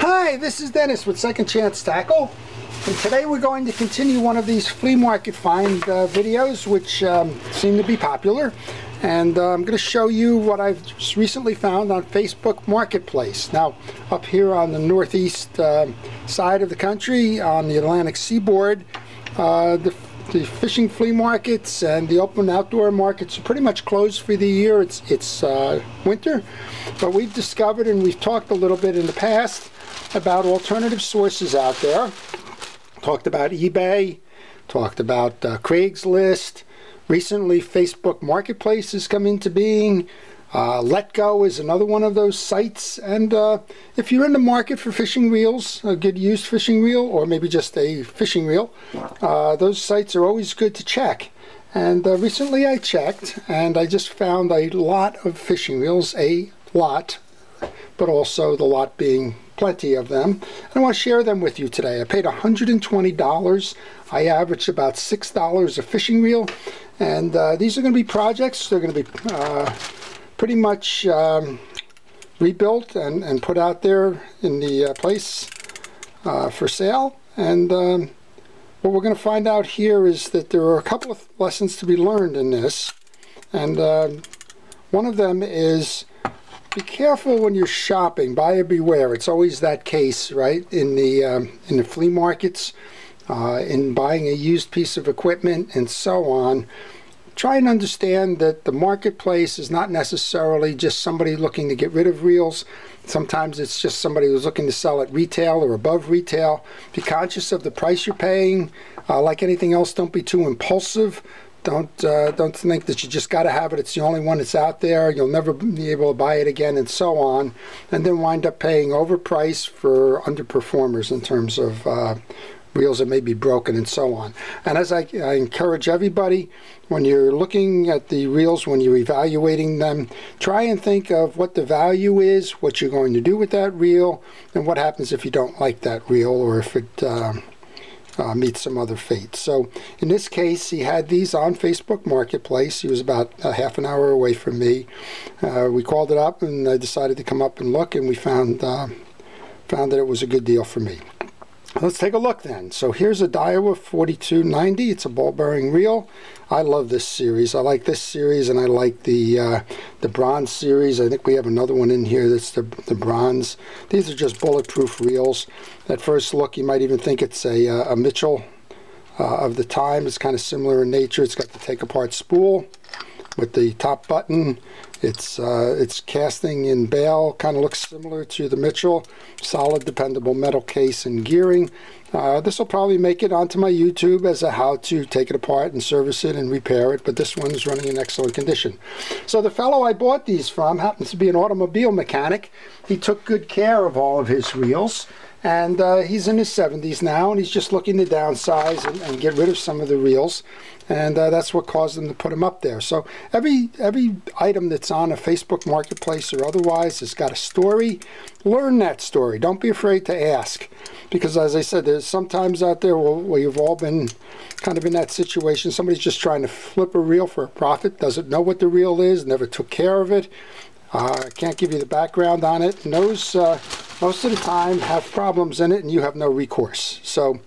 Hi, this is Dennis with Second Chance Tackle, and today we're going to continue one of these flea market find videos which seem to be popular, and I'm going to show you what I've just recently found on Facebook Marketplace. Now, up here on the northeast side of the country, on the Atlantic seaboard, the fishing flea markets and the open outdoor markets are pretty much closed for the year. It's winter, but we've discovered, and we've talked a little bit in the past about alternative sources out there. Talked about eBay, talked about Craigslist. Recently, Facebook Marketplace has come into being. Let Go is another one of those sites, and if you're in the market for fishing reels, a good used fishing reel, or maybe just a fishing reel, those sites are always good to check. And recently I checked, and I just found a lot of fishing reels, a lot, but also the lot being plenty of them. And I want to share them with you today. I paid $120. I averaged about $6 a fishing reel, and these are going to be projects. They're going to be pretty much rebuilt and put out there in the place for sale. And what we're going to find out here is that there are a couple of lessons to be learned in this, and one of them is be careful when you're shopping. Buyer beware. It's always that case, right? In the flea markets, in buying a used piece of equipment and so on. Try and understand that the marketplace is not necessarily just somebody looking to get rid of reels. Sometimes it's just somebody who's looking to sell at retail or above retail. Be conscious of the price you're paying. Like anything else, don't be too impulsive. Don't think that you just got to have it. It's the only one that's out there. You'll never be able to buy it again, and so on. And then wind up paying overpriced for underperformers in terms of reels that may be broken and so on. And as I encourage everybody, when you're looking at the reels, when you're evaluating them, try and think of what the value is, what you're going to do with that reel, and what happens if you don't like that reel, or if it meets some other fate. So in this case, he had these on Facebook Marketplace. He was about a half an hour away from me. We called it up, and I decided to come up and look, and we found that it was a good deal for me. Let's take a look then. So here's a Daiwa 4290. It's a ball bearing reel. I love this series. I like this series, and I like the bronze series. I think we have another one in here that's the bronze. These are just bulletproof reels. At first look, you might even think it's a Mitchell of the time. It's kind of similar in nature. It's got the take apart spool with the top button. It's casting in bale, kind of looks similar to the Mitchell. Solid, dependable metal case and gearing. This will probably make it onto my YouTube as a how to take it apart and service it and repair it, but this one is running in excellent condition. So the fellow I bought these from happens to be an automobile mechanic. He took good care of all of his reels, and he's in his 70s now, and he's just looking to downsize and get rid of some of the reels, and that's what caused him to put them up there. So every item that's on a Facebook Marketplace or otherwise has got a story. Learn that story. Don't be afraid to ask, because as I said, there's sometimes out there where you've all been kind of in that situation. Somebody's just trying to flip a reel for a profit, doesn't know what the reel is, never took care of it. Can't give you the background on it, and those most of the time have problems in it, and you have no recourse. So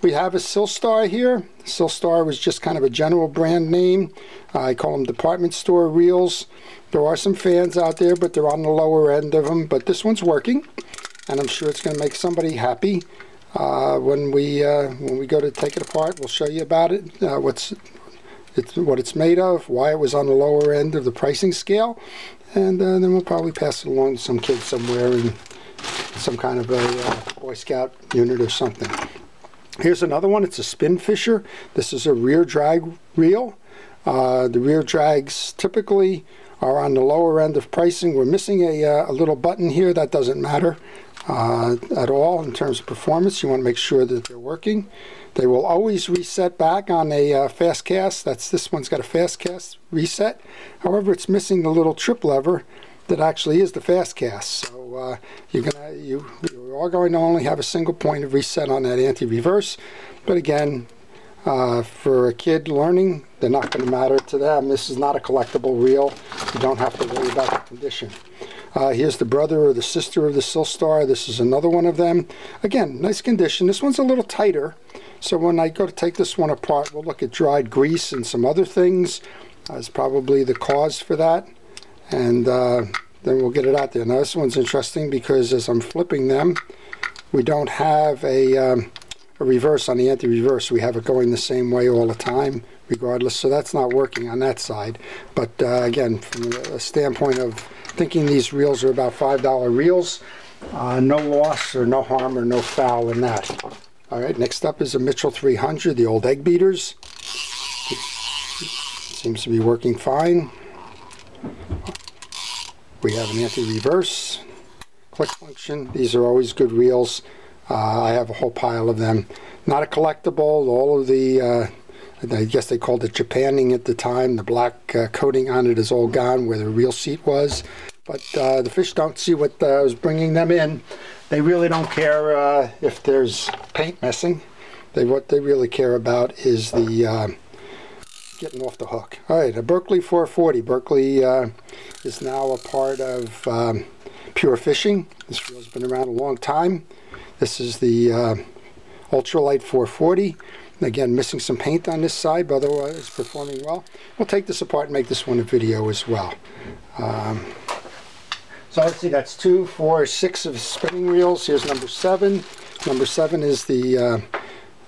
we have a Silstar here. Silstar was just kind of a general brand name. I call them department store reels. There are some fans out there, but they're on the lower end of them. But this one's working, and I'm sure it's going to make somebody happy. When we go to take it apart, we'll show you about it, what it's made of, why it was on the lower end of the pricing scale, and then we'll probably pass it along to some kid somewhere in some kind of a Boy Scout unit or something. Here's another one. It's a spin fisher. This is a rear drag reel. The rear drags typically are on the lower end of pricing. We're missing a little button here. That doesn't matter at all in terms of performance. You want to make sure that they're working. They will always reset back on a fast cast. This one's got a fast cast reset. However, it's missing the little trip lever that actually is the fast cast. So you are going to only have a single point of reset on that anti-reverse. But again, for a kid learning, they're not going to matter to them. This is not a collectible reel. You don't have to worry about the condition. Here's the brother or the sister of the Silstar. This is another one of them. Again, nice condition. This one's a little tighter, so when I go to take this one apart, we'll look at dried grease and some other things as probably the cause for that, and then we'll get it out there. Now this one's interesting because as I'm flipping them, we don't have a reverse on the anti-reverse. We have it going the same way all the time regardless, so that's not working on that side. But again, from a standpoint of thinking these reels are about $5 reels, no loss or no harm or no foul in that. Alright, next up is a Mitchell 300, the Old Eggbeaters. Seems to be working fine. We have an anti-reverse, click function. These are always good reels. I have a whole pile of them. Not a collectible. All of the, I guess they called it Japanning at the time. The black coating on it is all gone where the reel seat was. But the fish don't see what was bringing them in. They really don't care if there's paint missing. What they really care about is the getting off the hook. Alright, a Berkley 440. Berkley is now a part of Pure Fishing. This reel's been around a long time. This is the Ultralight 440. Again, missing some paint on this side, but otherwise it's performing well. We'll take this apart and make this one a video as well. So let's see, that's 2, 4, 6 of spinning reels. Here's number 7. Number 7 is the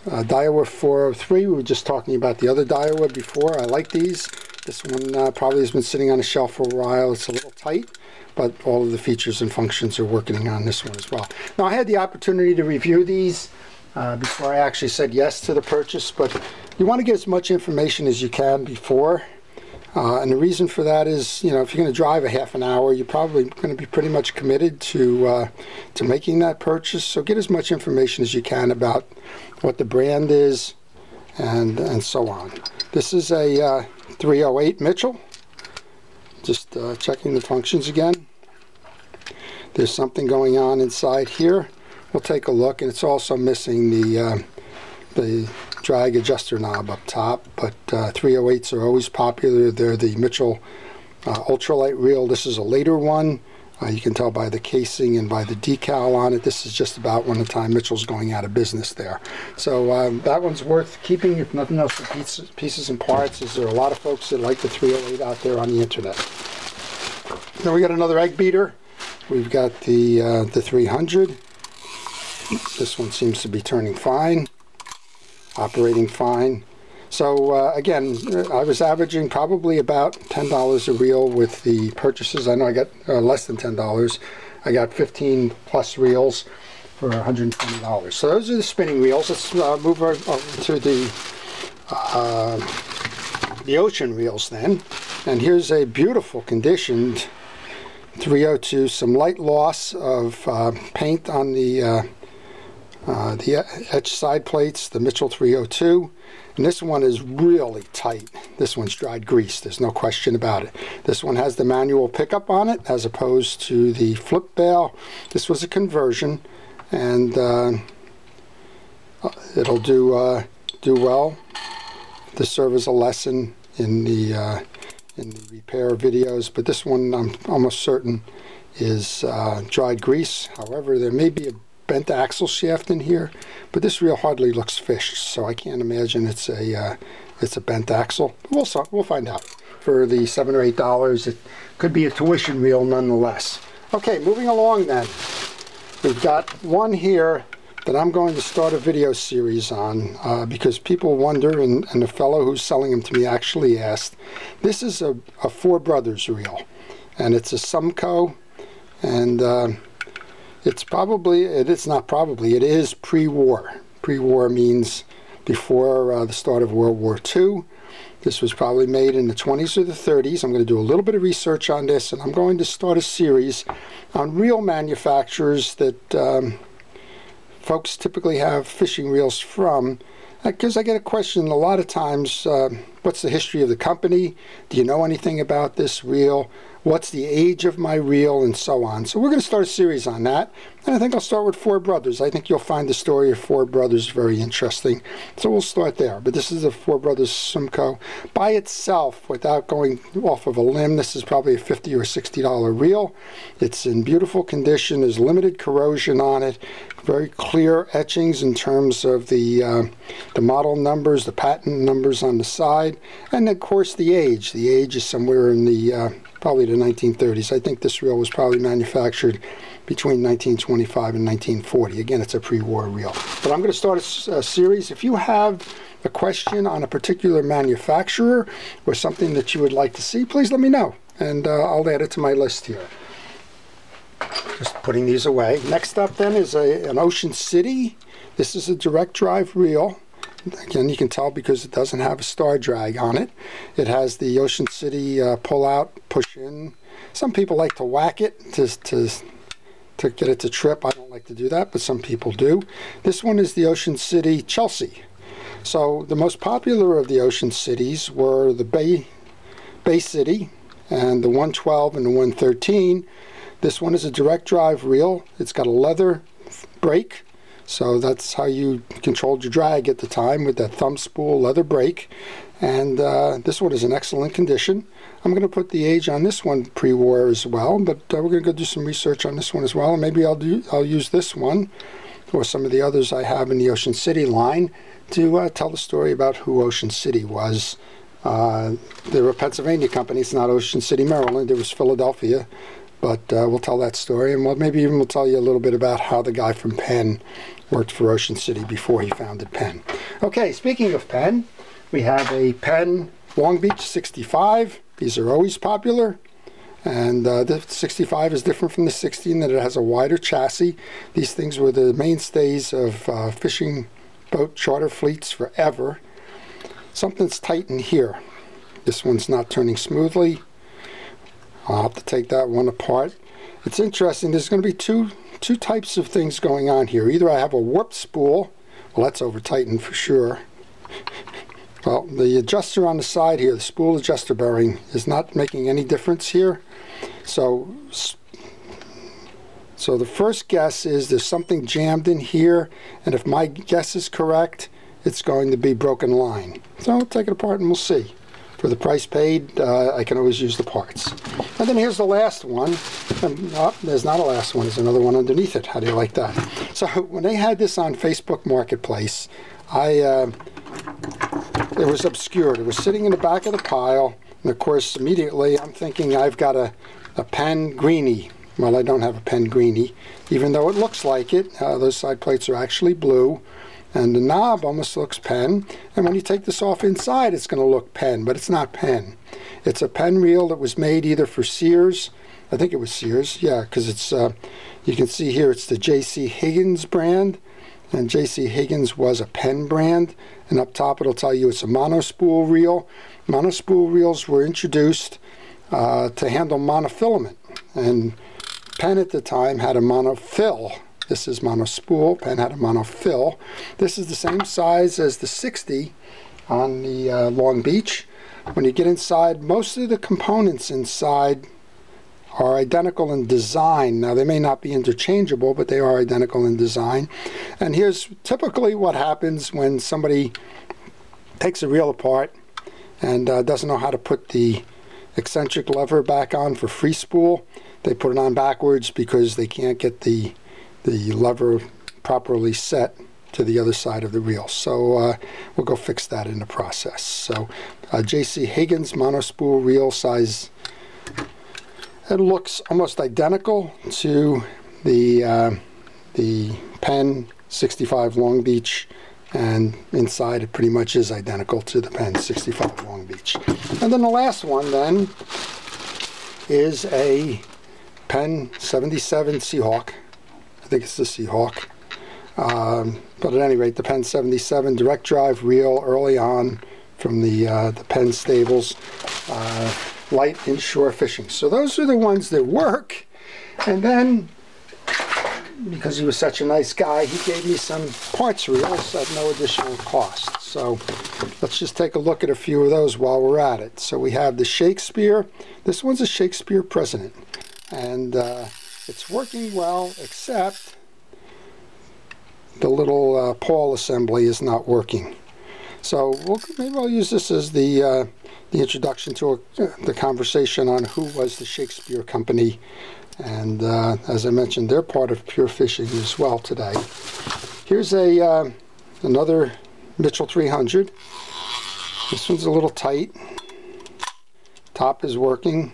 Daiwa 403. We were just talking about the other Daiwa before. I like these. This one probably has been sitting on a shelf for a while. It's a little tight, but all of the features and functions are working on this one as well. Now, I had the opportunity to review these before I actually said yes to the purchase, but you want to get as much information as you can before. And the reason for that is, you know, if you're going to drive a half an hour, you're probably going to be pretty much committed to making that purchase. So get as much information as you can about what the brand is and so on. This is a 308 Mitchell. Just checking the functions again. There's something going on inside here. We'll take a look, and it's also missing the drag adjuster knob up top, but 308s are always popular. They're the Mitchell Ultralight reel. This is a later one. You can tell by the casing and by the decal on it. This is just about when the time Mitchell's going out of business there. So that one's worth keeping, if nothing else, for pieces and parts, as there are a lot of folks that like the 308 out there on the internet. Then we got another egg beater. We've got the 300. This one seems to be turning fine, operating fine. So again, I was averaging probably about $10 a reel with the purchases. I know I got less than $10. I got 15 plus reels for $120. So those are the spinning reels. Let's move over to the ocean reels then. And here's a beautiful conditioned 302. Some light loss of paint on the etched side plates, the Mitchell 302. And this one is really tight. This one's dried grease. There's no question about it. This one has the manual pickup on it as opposed to the flip bail. This was a conversion, and it'll do well to serve as a lesson in the repair videos. But this one, I'm almost certain, is dried grease. However, there may be a bent axle shaft in here, but this reel hardly looks fished, so I can't imagine it's a bent axle. We'll find out. For the $7 or $8, it could be a tuition reel nonetheless. Okay, moving along then. We've got one here that I'm going to start a video series on because people wonder, and the fellow who's selling them to me actually asked. This is a Four Brothers reel, and it's a Sumco, and it is pre-war. Pre-war means before the start of World War II. This was probably made in the 20s or the 30s. I'm going to do a little bit of research on this, and I'm going to start a series on reel manufacturers that folks typically have fishing reels from. Because I get a question a lot of times, what's the history of the company? Do you know anything about this reel? What's the age of my reel, and so on. So we're going to start a series on that, and I think I'll start with Four Brothers. I think you'll find the story of Four Brothers very interesting, so we'll start there. But this is a Four Brothers Simcoe. By itself, without going off of a limb, this is probably a $50 or $60 reel. It's in beautiful condition. There's limited corrosion on it, very clear etchings in terms of the model numbers, the patent numbers on the side, and of course the age. The age is somewhere in the probably the 1930s. I think this reel was probably manufactured between 1925 and 1940. Again, it's a pre-war reel. But I'm going to start a series. If you have a question on a particular manufacturer or something that you would like to see, please let me know, and I'll add it to my list here. Just putting these away. Next up then is an Ocean City. This is a direct drive reel. Again, you can tell because it doesn't have a star drag on it. It has the Ocean City pull out, push in. Some people like to whack it to get it to trip. I don't like to do that, but some people do. This one is the Ocean City Chelsea. So the most popular of the Ocean Cities were the Bay City and the 112 and the 113. This one is a direct drive reel. It's got a leather brake. So that's how you controlled your drag at the time, with that thumb spool leather brake. And this one is in excellent condition. I'm going to put the age on this one pre-war as well, but we're going to go do some research on this one as well. And maybe I'll use this one or some of the others I have in the Ocean City line to tell the story about who Ocean City was. They were a Pennsylvania company. It's not Ocean City, Maryland. It was Philadelphia. But we'll tell that story, and maybe even we'll tell you a little bit about how the guy from Penn worked for Ocean City before he founded Penn. Okay, speaking of Penn, we have a Penn Long Beach 65. These are always popular, and the 65 is different from the 60 in that it has a wider chassis. These things were the mainstays of fishing boat charter fleets forever. Something's tight in here. This one's not turning smoothly. I'll have to take that one apart. It's interesting. There's going to be two types of things going on here. Either I have a warp spool. Well, that's over tightened for sure. Well, the adjuster on the side here, the spool adjuster bearing, is not making any difference here. So the first guess is there's something jammed in here, and if my guess is correct, it's going to be broken line. So I'll take it apart and we'll see. For the price paid, I can always use the parts. And then here's the last one. And, oh, there's not a last one. There's another one underneath it. How do you like that? So when they had this on Facebook Marketplace, it was obscured. It was sitting in the back of the pile. And of course, immediately I'm thinking I've got a Penn Greenie. Well, I don't have a Penn Greenie, even though it looks like it. Those side plates are actually blue. And the knob almost looks Penn, and when you take this off inside, it's going to look Penn, but it's not Penn. It's a Penn reel that was made either for Sears. I think it was Sears, yeah, because it's you can see here it's the J.C. Higgins brand, and J.C. Higgins was a Penn brand, and up top it'll tell you it's a monospool reel. Monospool reels were introduced to handle monofilament, and Penn at the time had a monofill. This is monospool. Penn had a monofill. This is the same size as the 60 on the Long Beach. When you get inside, most of the components inside are identical in design. Now, they may not be interchangeable, but they are identical in design. And here's typically what happens when somebody takes a reel apart and doesn't know how to put the eccentric lever back on for free spool. They put it on backwards because they can't get the lever properly set to the other side of the reel. So we'll go fix that in the process. So J.C. Higgins monospool reel size. It looks almost identical to the Penn 65 Long Beach, and inside it pretty much is identical to the Penn 65 Long Beach. And then the last one then is a Penn 77 Seahawk. I think it's the Seahawk. But at any rate, the Penn 77 direct drive reel early on from the Penn stables, light inshore fishing. So those are the ones that work. And then because he was such a nice guy, he gave me some parts reels at no additional cost. So let's just take a look at a few of those while we're at it. So we have the Shakespeare. This one's a Shakespeare President, and it's working well, except the little Paul assembly is not working. So maybe I'll use this as the introduction to the conversation on who was the Shakespeare Company. And as I mentioned, they're part of Pure Fishing as well today. Here's another Mitchell 300. This one's a little tight. Top is working.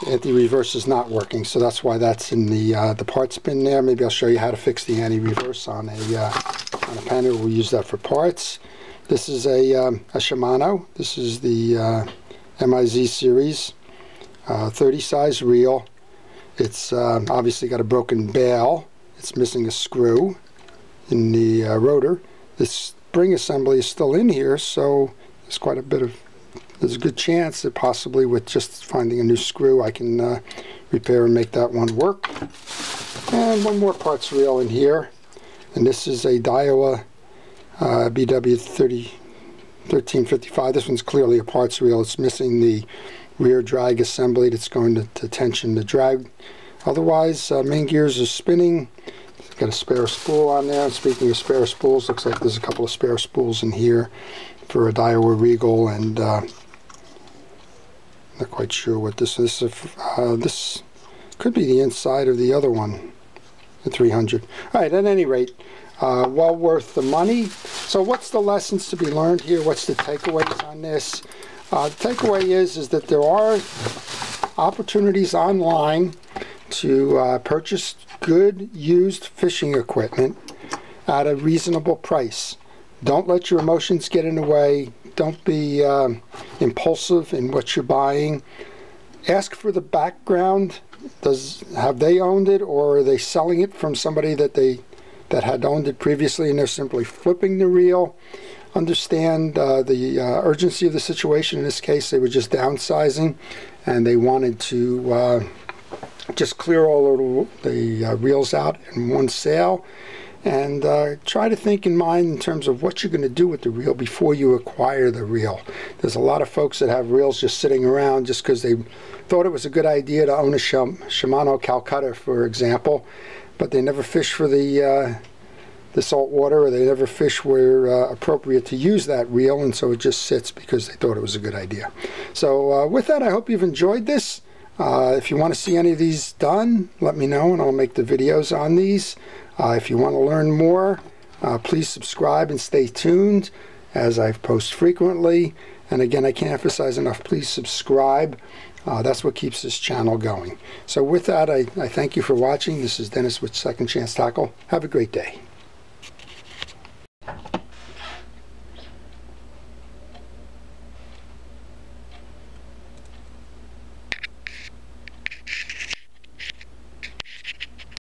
Anti-reverse is not working, so that's why that's in the parts bin there. Maybe I'll show you how to fix the anti-reverse on a panel. We'll use that for parts. This is a Shimano. This is the MIZ series. 30 size reel. It's obviously got a broken bail. It's missing a screw in the rotor. This spring assembly is still in here, so there's a good chance that possibly with just finding a new screw I can repair and make that one work. And one more parts reel in here, and this is a Daiwa BW 1355. This one's clearly a parts reel. It's missing the rear drag assembly that's going to tension the drag. Otherwise, main gears are spinning. It's got a spare spool on there. And speaking of spare spools, looks like there's a couple of spare spools in here for a Daiwa Regal, and not quite sure what this is. This could be the inside of the other one, the 300. All right, at any rate, well worth the money. So what's the lessons to be learned here? What's the takeaways on this? The takeaway is that there are opportunities online to purchase good used fishing equipment at a reasonable price. Don't let your emotions get in the way. Don't be impulsive in what you're buying. Ask for the background. Have they owned it, or are they selling it from somebody that had owned it previously and they're simply flipping the reel? Understand the urgency of the situation. In this case, they were just downsizing, and they wanted to just clear all of the reels out in one sale. And try to think in mind in terms of what you're going to do with the reel before you acquire the reel. There's a lot of folks that have reels just sitting around just because they thought it was a good idea to own a Shimano Calcutta, for example, but they never fish for the salt water, or they never fish where appropriate to use that reel, and so it just sits because they thought it was a good idea. So with that, I hope you've enjoyed this. If you want to see any of these done, let me know and I'll make the videos on these. If you want to learn more, please subscribe and stay tuned, as I post frequently. And again, I can't emphasize enough, please subscribe. That's what keeps this channel going. So with that, I thank you for watching. This is Dennis with Second Chance Tackle. Have a great day.